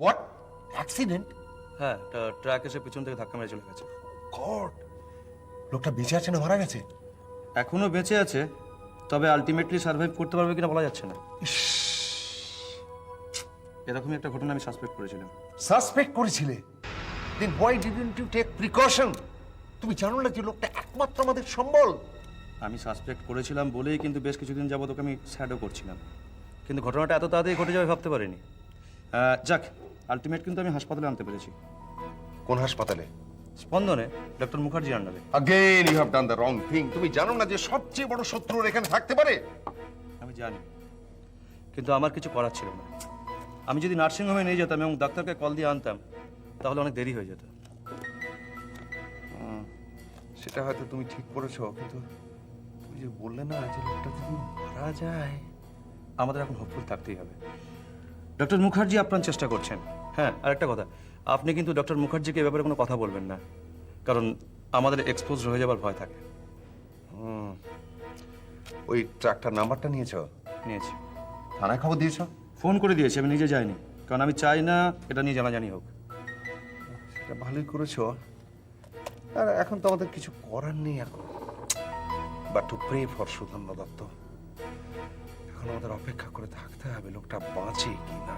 What, accident? হ্যাঁ, truck এসে পিছন থেকে ধাক্কা মেরে চলে গেছে। গড, লোকটা বেঁচে আছে না মারা গেছে? এখনো বেঁচে আছে, তবে আলটিমেটলি সার্ভাইভ করতে পারবে কিনা বলা যাচ্ছে না। এরকমই একটা ঘটনা আমি সাসপেক্ট করেছিলাম। সাসপেক্ট করেছিলে? Then why didn't you take precaution? তুমি জানো না যে লোকটা একমাত্র আমাদের সম্বল? আমি সাসপেক্ট করেছিলাম বলেই কিন্তু বেশ কিছুদিন যাবত ওকে আমি শ্যাডো করছিলাম, কিন্তু ঘটনাটা এত তাড়াতাড়ি ঘটে যাবে ভাবতে পারিনি। যাক, আলটিমেট কিন্তু আমি হাসপাতালে আনতে পেরেছি। কোন হাসপাতালে? স্পন্দনে, ডক্টর মুখার্জি আন্ডারে। Again you have done the wrong thing. তুমি জানো না যে সবচেয়ে বড় শত্রুর এখানে থাকতে পারে? আমি জানি, কিন্তু আমার কিছু করার ছিল না। আমি যদি নার্সিংহোমে নিয়ে যেতাম এবং ডাক্তারকে কল দিয়ে আনতাম, তাহলে অনেক দেরি হয়ে যেত। সেটা হয়তো তুমি ঠিক করেছো, কিন্তু তুমি যে বললে না যে লোকটা যদি মারা যায়। আমাদের এখন হোপফুল থাকতেই হবে। ডক্টর মুখার্জি আপ্রাণ চেষ্টা করছেন। হ্যাঁ, আর একটা কথা, আপনি কিন্তু ডক্টর মুখার্জিকে এ ব্যাপারে কোনো কথা বলবেন না, কারণ আমাদের এক্সপোজ হয়ে যাবার ভয় থাকে। ওই ট্রাকটার নাম্বারটা নিয়েছো? নিয়েছি। থানায় খবর দিয়েছো? ফোন করে দিয়েছি, আমি নিজে যাইনি, কারণ আমি চাই না এটা নিয়ে জানাজানি হোক। সেটা ভালোই করেছো। আর এখন তো আমাদের কিছু করার নেই এখন, but to pray for Sudhanya Dutta. এখন আমাদের অপেক্ষা করে থাকতে হবে লোকটা বাঁচে কি না।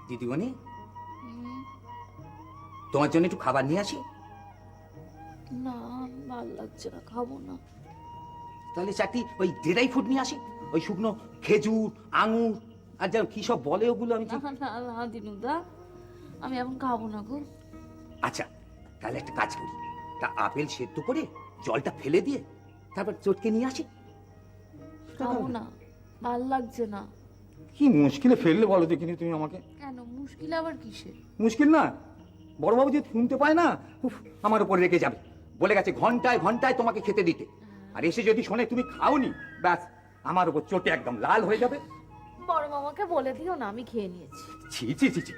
দিদিমণি, তোমার জন্য একটু খাবার নিয়ে আসি? না, ভাল লাগছে না, খাবো না। তাহলে চারটি ওই ড্রাই ফ্রুট নিয়ে আসি, ওই শুকনো খেজুর, আঙুর আর যেন কি সব বলে ওগুলো আমি না না না দিনুদা, আমি এখন খাবো না গো। আচ্ছা, তাহলে একটা কাজ করি, তা আপেল সেদ্ধ করে জলটা ফেলে দিয়ে তারপর চটকে নিয়ে আসি। খাবো না, ভাল লাগছে না। কি মুশকিলে ফেললে বলো দেখিনি তুমি আমাকে। কেন মুশকিল আবার কিসের? মুশকিল না, বড়বাবু যদি শুনতে পায় না, উফ, আমার উপর রেগে যাবে। বলে গেছে ঘন্টায় ঘন্টায় তোমাকে খেতে দিতে, আর এসে যদি শোনে তুমি খাওনি, ব্যাস আমার উপর চোটে একদম লাল হয়ে যাবে। বড় মামাকে বলে দিও না আমি খেয়ে নিয়েছি। ছি ছি ছি ছি,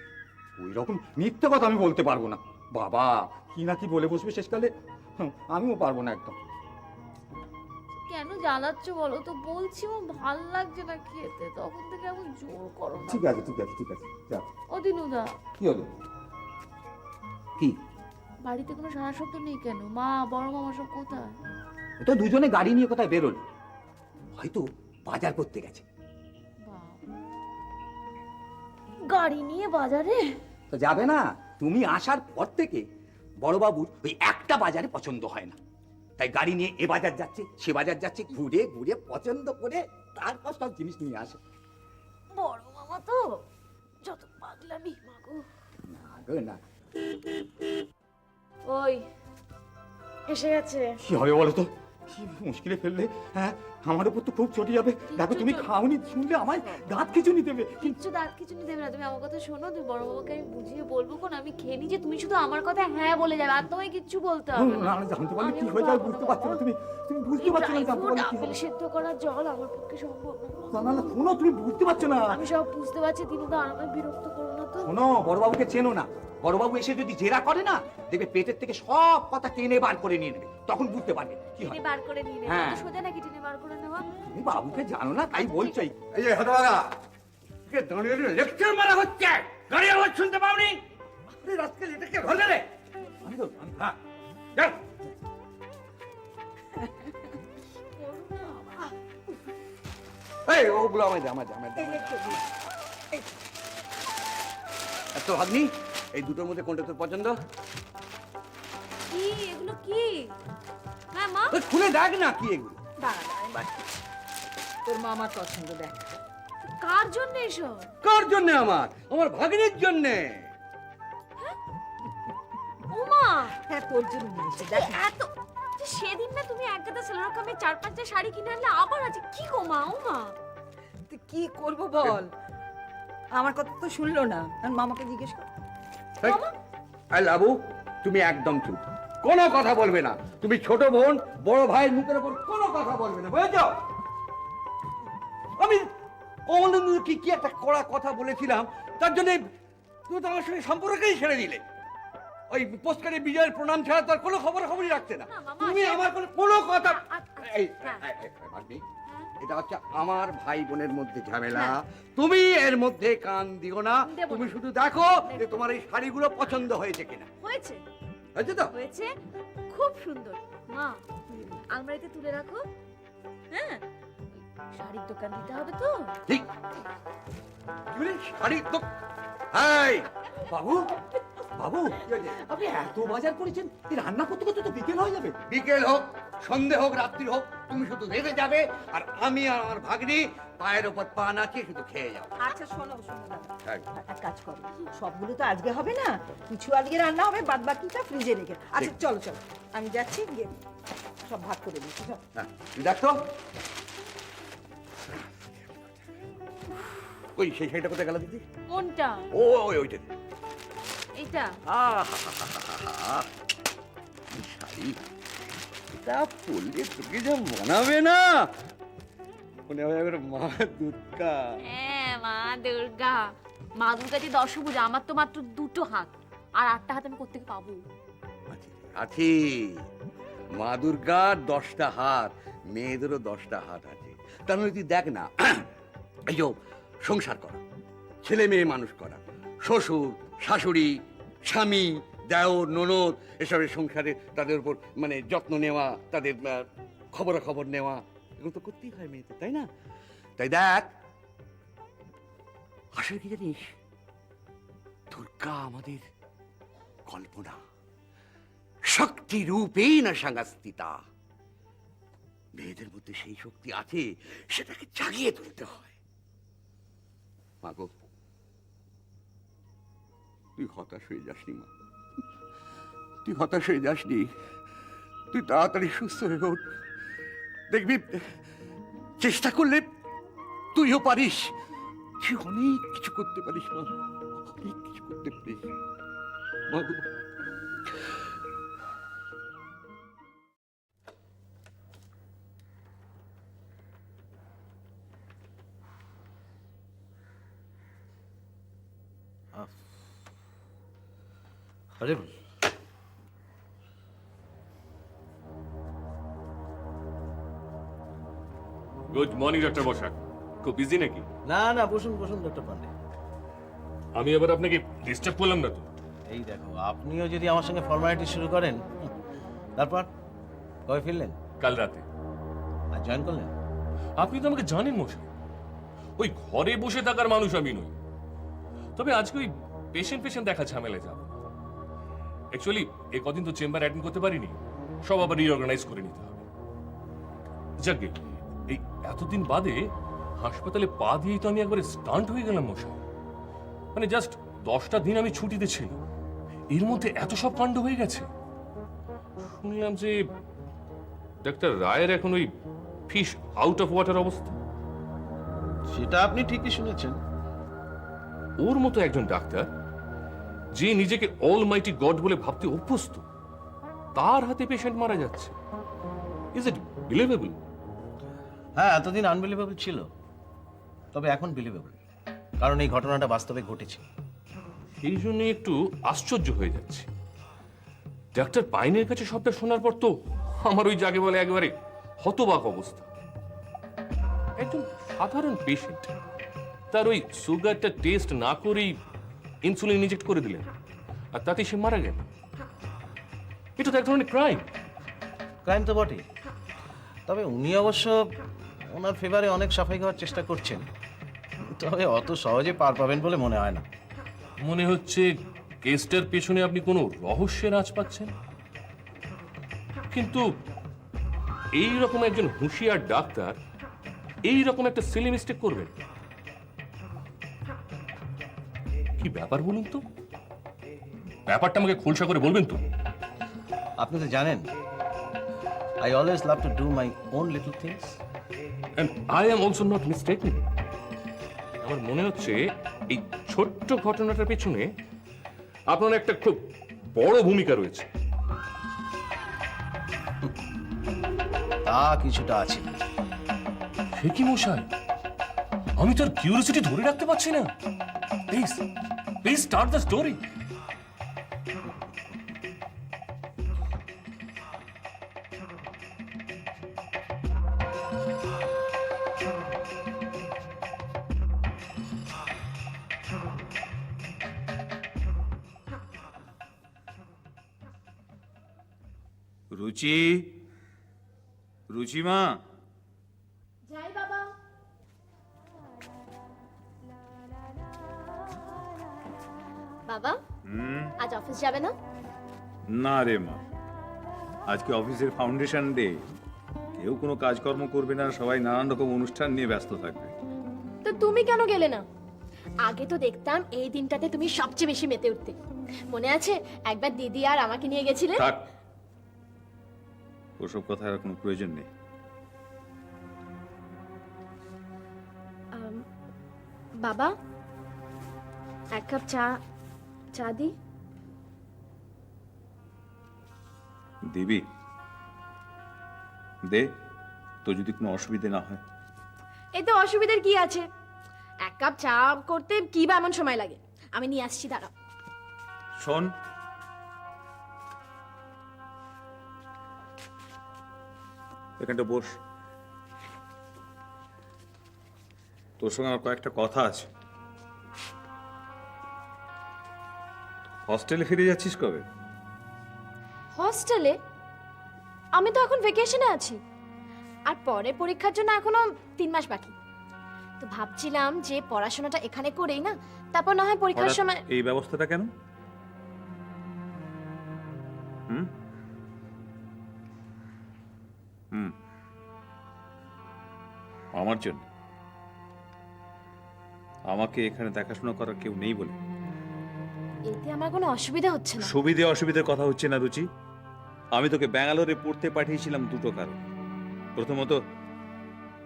ওই রকম মিথ্যে কথা আমি বলতে পারবো না। বাবা কি না কি বলে বসবে শেষকালে, আমিও পারবো না একদম। কেন জ্বালাচ্ছ বলো তো? বলছি আমার ভাল লাগছে না খেতে, তখন থেকে এমন জোর করো না। ঠিক আছে ঠিক আছে ঠিক আছে, যা। ও দিনুদা, কি হলো? কি? বাড়িতে কোনো সারা শব্দ নেই কেন? মা বড় মামা সব কোথায়? ও তো দুজনে গাড়ি নিয়ে কোথায় বেরোলো, হয়তো বাজার করতে গেছে। গাড়ি নিয়ে বাজারে? তো যাবে না, তুমি আসার পর থেকে বড়বাবুর ওই একটা বাজারে পছন্দ হয় না, তাই গাড়ি নিয়ে এ বাজার যাচ্ছে সে বাজার যাচ্ছে, ঘুরে ঘুরে পছন্দ করে তারপর সব জিনিস নিয়ে আসে। বড় মামা তো যত পাগলামি মাগো। না গো না। ওই এসে গেছে। কি হবে বলো তো? কি মুশকিলে ফেললে, হ্যাঁ আমার উপর তো খুব চটে যাবে। দেখো তুমি খাওনি, শুনলে আমার দাঁত খিচুনি দেবে। কিচ্ছু দাঁত খিচুনি দেবে না, তুমি আমার কথা শোনো। তুমি বড় বাবাকে আমি বুঝিয়ে বলবো কোন, আমি খেয়ে নি যে তুমি শুধু আমার কথা হ্যাঁ বলে যাবে, আর তোমায় কিচ্ছু বলতে হবে না না, জানতে পারলে কি হয়ে যাবে বুঝতে পারছো না তুমি। তুমি বুঝতে পারছো না, জানতে পারলে কি আপেল হবে। সেদ্ধ করার জল আমার পক্ষে সম্ভব না। না না শোনো, তুমি বুঝতে পারছো না। আমি সব বুঝতে পারছি দিনুদা, আর আমায় বিরক্ত করো না তো। শোনো, বড়বাবুকে চেনো না, বড়বাবু এসে যদি জেরা করে না, দেখবে পেটের থেকে সব কথা টেনে বার করে নিয়ে নেবে, তখন বুঝতে পারবে কি হয়। টিনে বার করে নিয়ে নেবে? হ্যাঁ। তো সোজা নাকি টিনে বার করে নেওয়া? তুমি বাবুকে জানো না তাই বলছোই। এই যে হতভাগা, কে দাঁড়িয়ে লেকচার মারা হচ্ছে, গাড়ি আওয়াজ শুনতে পাওনি? আরে রাস্তায় এটা কে ধরলে রে? আমি তো হ্যাঁ, যাও। এই ওগুলো আমায় দে, আমায় দে, আমায় দে। এত ভাগ্নি, এই দুটোর মধ্যে কোনটা তোর পছন্দ? কি এগুলো কি? হ্যাঁ মা, ওই খুলে দেখ না কি এগুলো। দাঁড়া দাঁড়া, আমি বার করছি। তোর মামার পছন্দ দেখ। কার জন্য এসব? কার জন্য? আমার ভাগ্নির জন্য। ও মা, হ্যাঁ তোর জন্য নিয়েছি দেখ। এত যে সেদিন না তুমি এক গাদা সেলোর কামে 4-5টা শাড়ি কিনে আনলে, আবার আছে কি গো মা? ও মা, তুই কি করবো বল, আমার কথা তো শুনলো না। আর মামাকে জিজ্ঞেস কর। আই লাবু, তুমি একদম চুপ, কোনো কথা বলবে না। তুমি ছোট বোন, বড় ভাইয়ের মুখের উপর কোনো কথা বলবে না, বুঝেছ? আমি অমন কি কি একটা কড়া কথা বলেছিলাম, তার জন্য তুমি তো আমার সঙ্গে সম্পর্কই ছেড়ে দিলে। ওই পোস্টকারে বিজয়ের প্রণাম ছাড়া তার কোনো খবরই রাখতে না। না, মামা, তুমি সে- আমার কোনো কথা এই হ্যাঁ। ভাগ্নি, এটা হচ্ছে আমার ভাই বোনের মধ্যে ঝামেলা, হ্যাঁ। তুমি এর মধ্যে কান দিও না। দেব তুমি না। শুধু দেখো যে তোমার এই শাড়িগুলো পছন্দ হয়েছে কিনা। হয়েছে হয়েছে তো? হয়েছে, খুব সুন্দর। মা, আলমারিতে তুলে রাখো। হ্যাঁ, শাড়ির দোকান দিতে হবে তো। ঠিক কি বলে শাড়ি তো এই বাবু বাবু কি হয়েছে? আপনি এত বাজার করেছেন, এই রান্না করতে করতে তো বিকেল হয়ে যাবে। বিকেল হোক, সন্ধে হোক, রাত্রি হোক, তুমি শুধু রেঁধে যাবে আর আমি আর আমার ভাগ্নি পায়ের ওপর পা নাচিয়ে শুধু খেয়ে যাও। আচ্ছা শোনো শোনো দাদা, হ্যাঁ। এক কাজ করো, সবগুলো তো আজকে হবে না, কিছু আজকে রান্না হবে, বাদ বাকিটা ফ্রিজে রেখে। আচ্ছা চলো চলো, আমি যাচ্ছি, গিয়ে সব ভাগ করে দিচ্ছি। চলো। হ্যাঁ, দেখো ওই সেই শাড়িটা কোথায় গেল দিদি? কোনটা? ও ওইটা এটা? শাড়িটা পরলে তোকে যা মানাবে না, মনে হয় এবার মা দুর্গা। হ্যাঁ, মা দুর্গা। মা দুর্গা যে দশভুজা, আমার তো মাত্র দুটো হাত, আর 8টা হাত আমি কোত্থেকে পাবো? আছে মা দুর্গার 10টা হাত, মেয়েদেরও 10টা হাত আছে। তার মানে তুই দেখ না, এই যে সংসার করা, ছেলে মেয়ে মানুষ করা, শ্বশুর শাশুড়ি স্বামী দেওর ননদ এসবের সংসারে তাদের উপর মানে যত্ন নেওয়া, তাদের খবরাখবর নেওয়া, এগুলো তো করতেই হয় মেয়েদের, তাই না? তাই দেখ, আসলে কি জানিস, দুর্গা আমাদের কল্পনা, শক্তি রূপেই না সংস্থিতা। মেয়েদের মধ্যে সেই শক্তি আছে, সেটাকে জাগিয়ে তুলতে হয়। মাগো, তুই হতাশ হয়ে যাসনি মা, তুই হতাশ হয়ে যাসনি, তুই তাড়াতাড়ি সুস্থ হয়ে ওঠ। দেখবি চেষ্টা করলে তুইও পারিস, তুই অনেক কিছু করতে পারিস মা, অনেক কিছু করতে পারিস মাগো। আরে গুড মর্নিং ডক্টর বসাক, খুব বিজি নাকি? না না, বসুন বসুন ডক্টর পান্ডে। আমি এবার আপনাকে ডিস্টার্ব করলাম না তো? এই দেখো, আপনিও যদি আমার সঙ্গে ফর্মালিটি শুরু করেন, তারপর কবে ফিরলেন? কাল রাতে। আর জয়েন করলেন? আপনি তো আমাকে জানেন মশাই, ওই ঘরে বসে থাকার মানুষ আমি নই। তবে আজকে ওই পেশেন্ট দেখা ঝামেলা যাব। অ্যাকচুয়ালি এই কদিন তো চেম্বার অ্যাটেন্ড করতে পারিনি, সব আবার রিঅর্গানাইজ করে নিতে হবে। যাক, এই এতদিন বাদে হাসপাতালে পা দিয়েই তো আমি একবারে স্টান্ট হয়ে গেলাম মশাই। মানে জাস্ট 10টা দিন আমি ছুটিতে ছিলাম, এর মধ্যে এত সব কাণ্ড হয়ে গেছে। শুনলাম যে ডাক্তার রায়ের এখন ওই ফিশ আউট অফ ওয়াটার অবস্থা। সেটা আপনি ঠিকই শুনেছেন। ওর মতো একজন ডাক্তার, যে নিজেকে অলমাইটি গড বলে ভাবতে অভ্যস্ত, তার হাতে পেশেন্ট মারা যাচ্ছে। Is it believable? হ্যাঁ, এতদিন আনবিলিভেবল ছিল, তবে এখন বিলিভেবল, কারণ এই ঘটনাটা বাস্তবে ঘটেছে। এই জন্য একটু আশ্চর্য হয়ে যাচ্ছে। ডাক্তার পাইনের কাছে সবটা শোনার পর তো আমার ওই জাগে বলে একেবারে হতবাক অবস্থা। একজন সাধারণ পেশেন্ট, তার ওই সুগারটা টেস্ট না করেই ইনসুলিন ইনজেক্ট করে দিলেন, আর তাতে সে মারা গেল। এটা তো এক ধরনের ক্রাইম। ক্রাইম তো বটে, তবে উনি অবশ্য ওনার ফেভারে অনেক সাফাই গাওয়ার চেষ্টা করছেন, তবে অত সহজে পার পাবেন বলে মনে হয় না। মনে হচ্ছে কেসটার পেছনে আপনি কোনো রহস্যের আঁচ পাচ্ছেন। কিন্তু এই রকম একজন হুঁশিয়ার ডাক্তার এই রকম একটা সিলি মিস্টেক করবেন, কি ব্যাপার বলুন তো? ব্যাপারটা আমাকে খোলসা করে বলবেন তো? আপনি তো জানেন, I always love to do my own little things. And I am also not mistaken. আমার মনে হচ্ছে এই ছোট্ট ঘটনাটার পেছনে আপনার একটা খুব বড় ভূমিকা রয়েছে। তা কিছুটা আছে। সে কি মশাই, আমি তার কিউরিওসিটি ধরে রাখতে পারছি না। Please please start the story. রুচি, রুচিমা, যাই বাবা। বাবা, আজ অফিস যাবে না? না রে মা, আজকে অফিসের ফাউন্ডেশন ডে, কেউ কোনো কাজকর্ম করবে না, সবাই নানান রকম অনুষ্ঠান নিয়ে ব্যস্ত থাকবে। তো তুমি কেন গেলে না? আগে তো দেখতাম এই দিনটাতে তুমি সবচেয়ে বেশি মেতে উঠতে। মনে আছে একবার দিদি আর আমাকে নিয়ে গেছিলে? থাক, ওসব কথার আর কোনো প্রয়োজন নেই। বাবা, এক কাপ চা দি। দিবি? দে, তো যদি কোনো অসুবিধে না হয়। এতে অসুবিধার কি আছে? এক কাপ চা করতে কি বা এমন সময় লাগে? আমি নিয়ে আসছি, দাঁড়াও। শোন, এখানটা বস, তোর সঙ্গে আমার কয়েকটা কথা আছে। হস্টেলে ফিরে যাচ্ছিস কবে? হস্টেলে? আমি তো এখন ভেকেশনে আছি, আর পরে পরীক্ষার জন্য এখনো 3 মাস বাকি। তো ভাবছিলাম যে পড়াশোনাটা এখানে করেই না, তারপর না হয় পরীক্ষার হঠাৎ সময়। এই ব্যবস্থাটা কেন? হুম হুম আমার জন্য? আমাকে এখানে দেখাশোনা করার কেউ নেই বলে? এতে আমার কোনো অসুবিধা হচ্ছে না। সুবিধে অসুবিধার কথা হচ্ছে না রুচি। আমি তোকে ব্যাঙ্গালোরে পড়তে পাঠিয়েছিলাম দুটো কারণ। প্রথমত,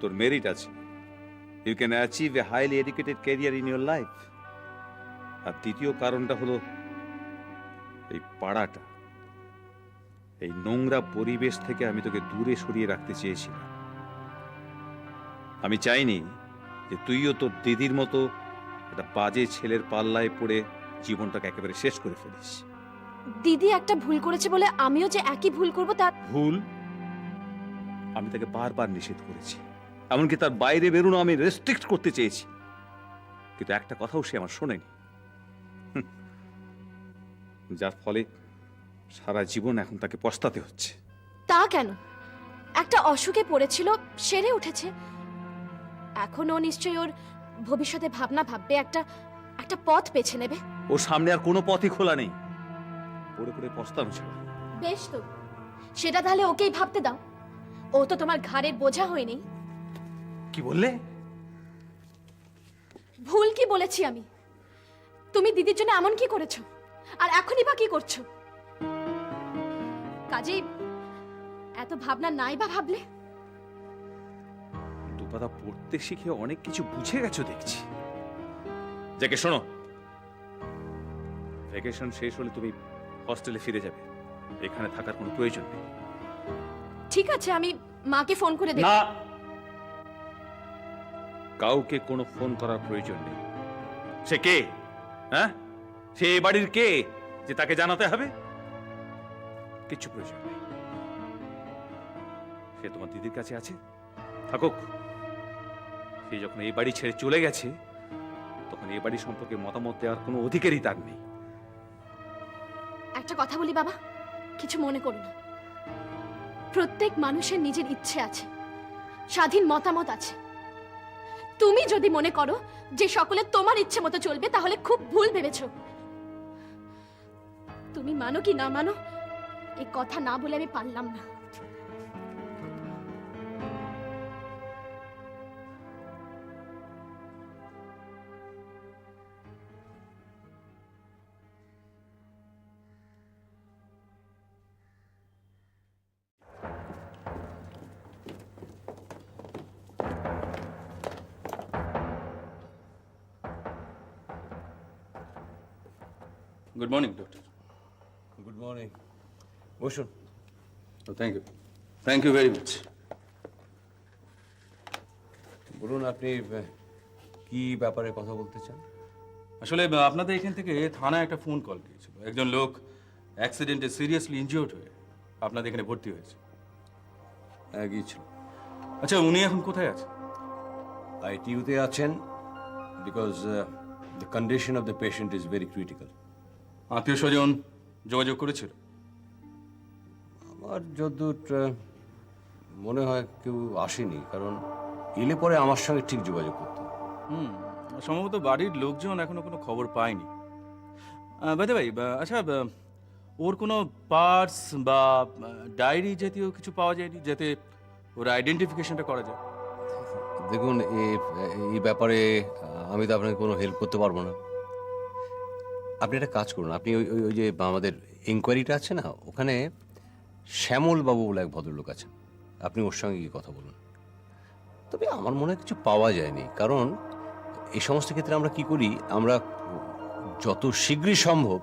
তোর মেরিট আছে, you can achieve a highly educated career in your life. আর দ্বিতীয় কারণটা হলো এই পাড়াটা, এই নোংরা পরিবেশ থেকে আমি তোকে দূরে সরিয়ে রাখতে চেয়েছিলাম। আমি চাইনি যে তুইও তোর দিদির মতো একটা বাজে ছেলের পাল্লায় পড়ে জীবনটাকে একেবারে শেষ করে ফেলিস। দিদি একটা ভুল করেছে বলে আমিও যে একই ভুল করব তার? ভুল? আমি তাকে বারবার নিষেধ করেছি, এমনকি তার বাইরে বেরোনো আমি রেস্ট্রিক্ট করতে চেয়েছি, কিন্তু একটা কথাও সে আমার শোনেনি। যার ফলে সারা জীবন এখন তাকে পস্তাতে হচ্ছে। তা কেন? একটা অসুখে পড়েছিল, সেরে উঠেছে। এখন ও নিশ্চয়ই ওর ভবিষ্যতে ভাবনা ভাববে, একটা পথ বেছে নেবে। ওর সামনে আর কোনো পথই খোলা নেই, পড়ে পড়ে পস্তানো ছাড়া। বেশ, তো সেটা তাহলে ওকেই ভাবতে দাও। ও তো তোমার ঘাড়ের বোঝা হয়নি। কি বললে? ভুল কি বলেছি আমি? তুমি দিদির জন্য এমন কি করেছো, আর এখনই বা কি করছো? কাজেই এত ভাবনা নাই বা ভাবলে? দুপাতা পড়তে শিখে অনেক কিছু বুঝে গেছো দেখছি। যাকে শোনো, ভ্যাকেশন শেষ হলে তুমি হস্টেলে ফিরে যাবে, এখানে থাকার কোনো প্রয়োজন নেই। ঠিক আছে, আমি মাকে ফোন করে দেখব। না, কাউকে কোনো ফোন করার প্রয়োজন নেই। সে কে? হ্যাঁ, সে এ বাড়ির কে যে তাকে জানাতে হবে? কিচ্ছু প্রয়োজন নেই। সে তোমার দিদির কাছে আছে, থাকুক। সে যখন এই বাড়ি ছেড়ে চলে গেছে, তখন এই বাড়ি সম্পর্কে মতামত দেওয়ার কোনো অধিকারই তার নেই। একটা কথা বলি বাবা, কিছু মনে করো না। প্রত্যেক মানুষের নিজের ইচ্ছে আছে, স্বাধীন মতামত আছে। তুমি যদি মনে করো যে সকলে তোমার ইচ্ছে মতো চলবে, তাহলে খুব ভুল ভেবেছো। তুমি মানো কি না মানো, এই কথা না বলে আমি পারলাম না। Good morning doctor. Good morning, বসুন। Thank you very much. বলুন, আপনি কি ব্যাপারে কথা বলতে চান? আসলে আপনাদের এখান থেকে থানায় একটা ফোন কল দিয়েছিল। একজন লোক অ্যাক্সিডেন্টে সিরিয়াসলি ইনজিওর্ড হয়ে আপনাদের এখানে ভর্তি হয়েছে। হ্যাঁ, গিয়েছিল। আচ্ছা, উনি এখন কোথায় আছেন? আইটিইউতে আছেন, because the condition of the patient is very critical. আত্মীয় স্বজন যোগাযোগ করেছিল? আমার আমার যদ্দূর মনে হয় কেউ আসেনি, কারণ এলে পরে আমার সঙ্গে ঠিক যোগাযোগ করতো। সম্ভবত বাড়ির লোকজন এখনো কোনো খবর পায়নি। বাদে ভাই, আচ্ছা, ওর কোনো পার্স বা ডায়েরি জাতীয় কিছু পাওয়া যায়নি যাতে ওর আইডেন্টিফিকেশনটা করা যায়? দেখুন, এই ব্যাপারে আমি তো আপনাকে কোনো হেল্প করতে পারবো না। আপনি একটা কাজ করুন, আপনি ওই ওই যে আমাদের ইনকোয়ারিটা আছে না, ওখানে শ্যামল বাবু বলে এক ভদ্রলোক আছেন, আপনি ওর সঙ্গে গিয়ে কথা বলুন। তবে আমার মনে হয় কিছু পাওয়া যায়নি, কারণ এই সমস্ত ক্ষেত্রে আমরা কি করি, আমরা যত শীঘ্রই সম্ভব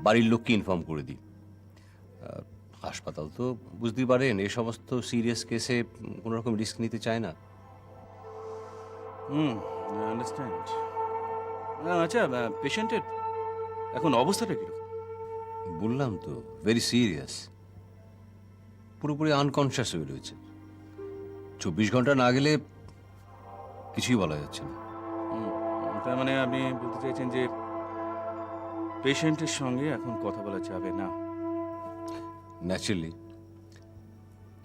বাড়ির লোককে ইনফর্ম করে দিই। হাসপাতাল তো বুঝতেই পারেন, এই সমস্ত সিরিয়াস কেসে কোনো রকম রিস্ক নিতে চায় না। আন্ডারস্ট্যান্ড। আচ্ছা, পেশেন্টের এখন অবস্থাটা কীরকম? বললাম তো, ভেরি সিরিয়াস, পুরোপুরি আনকনশিয়াস হয়ে রয়েছে। 24 ঘন্টা না গেলে কিছুই বলা যাচ্ছে না। তার মানে আপনি বলতে চাইছেন যে পেশেন্টের সঙ্গে এখন কথা বলা যাবে না? ন্যাচারালি,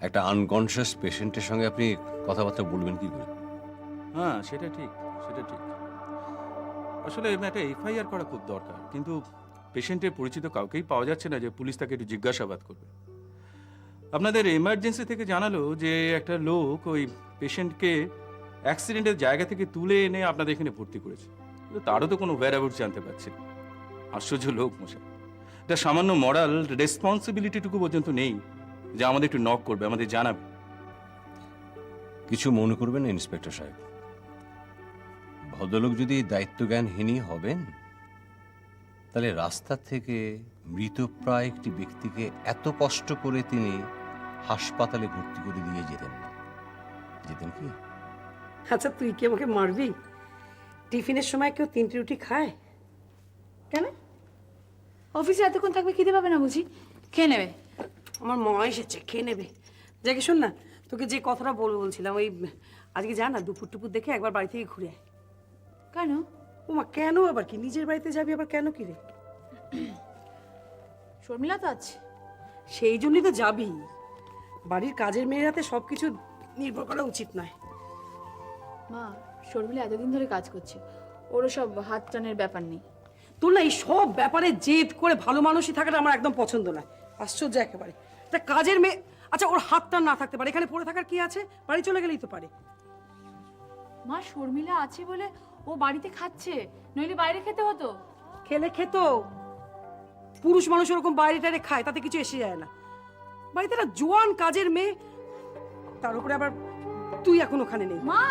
একটা আনকনশিয়াস পেশেন্টের সঙ্গে আপনি কথাবার্তা বলবেন কি করে? হ্যাঁ, সেটা ঠিক, সেটা ঠিক। আসলে একটা এফআইআর করা খুব দরকার, কিন্তু পেশেন্টের পরিচিত কাউকেই পাওয়া যাচ্ছে না যে পুলিশ তাকে একটু জিজ্ঞাসাবাদ করবে। আপনাদের এমার্জেন্সি থেকে জানালো যে একটা লোক ওই পেশেন্টকে অ্যাক্সিডেন্টের জায়গা থেকে তুলে এনে আপনাদের এখানে ভর্তি করেছে, কিন্তু তারও তো কোনো ওয়্যারঅ্যাবাউট জানতে পারছি না। আশ্চর্য লোক মশাই, এটা সামান্য মরাল রেসপন্সিবিলিটিটুকু পর্যন্ত নেই যে আমাদের একটু নক করবে, আমাদের জানাবে। কিছু মনে করবেন না ইন্সপেক্টর সাহেব, ভদ্রলোক যদি দায়িত্বজ্ঞানহীনই হবেন, তাহলে রাস্তা থেকে মৃতপ্রায় একটি ব্যক্তিকে এত কষ্ট করে তিনি হাসপাতালে ভর্তি করে দিয়ে যেতেন না। যেতেন কি? আচ্ছা, তুই কি আমাকে মারবি? টিফিনের সময় কেউ 3টে রুটি খায়? কেন? অফিসে এতক্ষণ থাকবে, খিদে পাবে না বুঝি? খেয়ে নেবে। আমার মা এসেছে, খেয়ে নেবে। যাকে শোন না, তোকে যে কথাটা বলছিলাম, ওই আজকে যা না, দুপুর টুপুর দেখে একবার বাড়ি থেকে ঘুরে আয়। কেন? ওমা, কেন আবার কি? নিজের বাড়িতে যাবি আবার কেন কি রে? শর্মিলা তো আছে। সেই জন্যই তো যাবি। বাড়ির কাজের মেয়ের হাতে সব কিছু নির্ভর করা উচিত নয়। মা, শর্মিলা এতদিন ধরে কাজ করছে, ওরও সব হাত টানের ব্যাপার নেই। তোর না এই সব ব্যাপারে জেদ করে ভালো মানুষই থাকাটা আমার একদম পছন্দ নয়। আশ্চর্য একেবারে, একটা কাজের মেয়ে। আচ্ছা, ওর হাতটা না থাকতে পারে, এখানে পড়ে থাকার কি আছে? বাড়ি চলে গেলেই তো পারে। মা, শর্মিলা আছে বলে ও বাড়িতে খাচ্ছে, নইলে বাইরে খেতে হতো। খেলে খেত, পুরুষ মানুষ ওরকম বাইরে টাইরে খায়, তাতে কিছু এসে যায় না। বাড়িতে একটা জোয়ান কাজের মেয়ে, তার উপরে আবার তুই এখন ওখানে নেই। মা,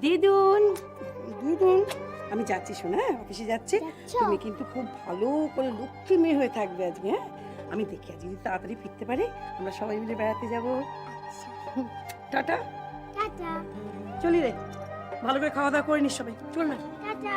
দিদুন দিদুন, আমি যাচ্ছি শোনা, অফিসে যাচ্ছি। তুমি কিন্তু খুব ভালো করে লক্ষ্মী মেয়ে হয়ে থাকবে আজকে, হ্যাঁ? আমি দেখি আজ যদি তাড়াতাড়ি ফিরতে পারি, আমরা সবাই মিলে বেড়াতে যাব। টাটা। টাটা। চলি রে, ভালো করে খাওয়া দাওয়া করে নিস সবাই। চল না। টাটা।